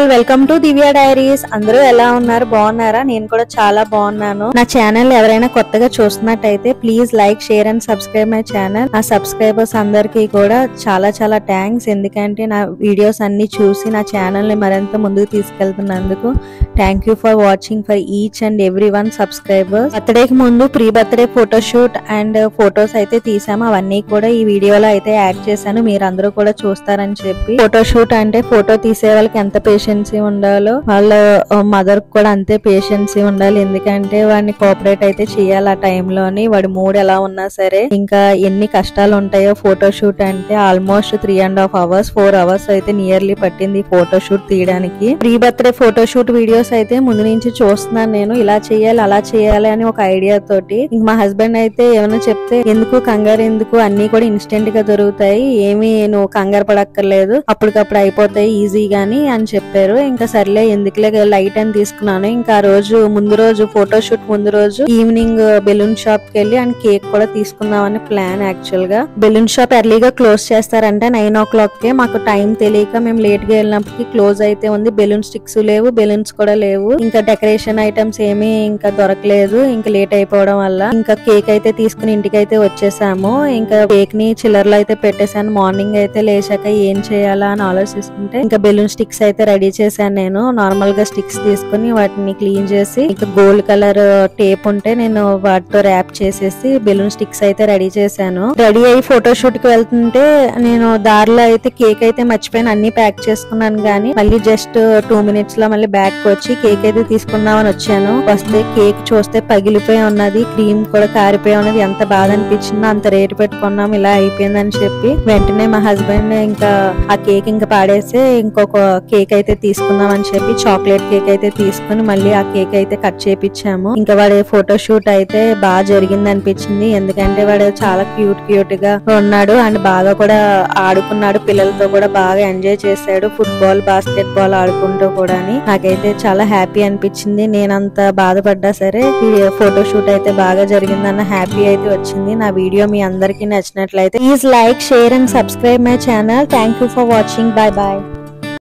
All, welcome to Divya diaries. అందరూ ఎలా ఉన్నారు? బాగున్నారా? నేను కూడా చాలా బాగున్నాను. నా ఛానల్ ఎవరైనా కొత్తగా చూస్తున్నట్టయితే please like, share and subscribe my channel. నా సబ్స్క్రైబర్స్ అందరికీ కూడా చాలా చాలా థ్యాంక్స్. ఎందుకంటే నా వీడియోస్ అన్ని చూసి నా ఛానల్ ని మరింత ముందుకు తీసుకెళ్తున్నందుకు thank you for watching for each and every one subscribers. బర్త్డేకి ముందు pre birthday photoshoot and photos అయితే తీసాము. అవన్నీ కూడా ఈ వీడియోలో అయితే యాడ్ చేశాను. మీరందరూ కూడా చూస్తారని చెప్పి. ఫోటోషూట్ అంటే ఫోటో తీసే వాళ్ళకి ఎంత పేషెన్సీ ఉండాలో వాళ్ళ మదర్ కూడా అంతే పేషెన్సీ ఉండాలి. ఎందుకంటే వాడిని కోఆపరేట్ అయితే చేయాలి ఆ టైంలోని. వాడి మూడ్ ఎలా ఉన్నా సరే. ఇంకా ఎన్ని కష్టాలు ఉంటాయో ఫోటోషూట్ అంటే. ఆల్మోస్ట్ 3.5 hours 4 hours అయితే నియర్లీ పట్టింది ఫోటోషూట్ తీయడానికి. ప్రీ బర్త్డే ఫోటోషూట్ వీడియోస్ అయితే ముందు నుంచి చూస్తున్నాను నేను. ఇలా చేయాలి అలా చేయాలి అని ఒక ఐడియా తోటి. ఇంక మా హస్బెండ్ అయితే ఏమైనా చెప్తే ఎందుకు కంగారు, ఎందుకు అన్ని కూడా ఇన్స్టెంట్ గా దొరుకుతాయి, ఏమి నువ్వు కంగారు పడక్కర్లేదు, అప్పటికప్పుడు అయిపోతాయి ఈజీగాని అని చెప్పారు. ఇంకా సర్లే ఎందుకులే లైట్ అని తీసుకున్నాను. ఇంకా ఆ రోజు ముందు రోజు ఫోటోషూట్ ముందు రోజు ఈవినింగ్ బెలూన్ షాప్ కి వెళ్ళి అండ్ కేక్ కూడా తీసుకుందామని ప్లాన్. యాక్చువల్ గా బెలూన్ షాప్ ఎర్లీగా క్లోజ్ చేస్తారంటే 9 o'clock కే. మాకు టైం తెలియక మేము లేట్ గా వెళ్ళినప్పటికీ క్లోజ్ అయితే ఉంది. బెలూన్ స్టిక్స్ లేవు, బెలూన్స్ కూడా లేవు, ఇంకా డెకరేషన్ ఐటమ్స్ ఏమీ ఇంకా దొరకలేదు. ఇంకా లేట్ అయిపోవడం వల్ల ఇంకా కేక్ అయితే తీసుకుని ఇంటికి అయితే వచ్చేసాము. ఇంకా కేక్ ని చిల్లర్లో అయితే పెట్టేశాను. మార్నింగ్ అయితే లేచాక ఏం చేయాలా అని ఆలోచిస్తుంటే ఇంకా బెలూన్ స్టిక్స్ అయితే రెడీ చేశాను నేను. నార్మల్ గా స్టిక్స్ తీసుకుని వాటిని క్లీన్ చేసి ఇంకా గోల్డ్ కలర్ టేప్ ఉంటే నేను వాటితో ర్యాప్ చేసేసి బెలూన్ స్టిక్స్ అయితే రెడీ చేశాను. రెడీ అయ్యి ఫోటోషూట్ కి వెళ్తుంటే నేను దారిలో అయితే కేక్ అయితే మర్చిపోయాను. అన్ని ప్యాక్ చేసుకున్నాను కానీ మళ్ళీ జస్ట్ 2 minutes లో మళ్ళీ బ్యాక్ వచ్చి కేక్ అయితే తీసుకుందామని వచ్చాను. వస్తే కేక్ చూస్తే పగిలిపోయి ఉన్నది, క్రీమ్ కూడా కారిపోయి ఉన్నది. ఎంత బాధ అనిపించిందో. అంత రేటు పెట్టుకున్నాం, ఇలా అయిపోయిందని చెప్పి వెంటనే మా హస్బెండ్ ఇంకా ఆ కేక్ ఇంకా పాడేసి ఇంకొక కేక్ అయితే తీసుకుందాం అని చెప్పి చాక్లెట్ కేక్ అయితే తీసుకుని మళ్ళీ ఆ కేక్ అయితే కట్ చేపించాము. ఇంకా వాడి ఫోటోషూట్ అయితే బాగా జరిగింది అనిపించింది. ఎందుకంటే వాడు చాలా క్యూట్ గా ఉన్నాడు అండ్ బాగా కూడా ఆడుకున్నాడు. పిల్లలతో కూడా బాగా ఎంజాయ్ చేశాడు. ఫుట్బాల్, బాస్కెట్ బాల్ ఆడుకుంటూ కూడా. నాకైతే చాలా హ్యాపీ అనిపించింది. నేనంత బాధపడ్డా సరే ఈ ఫోటోషూట్ అయితే బాగా జరిగిందన్న హ్యాపీ అయితే వచ్చింది. నా వీడియో మీ అందరికీ నచ్చినట్లయితే please like, share and subscribe my channel. Thank you for watching. Bye bye.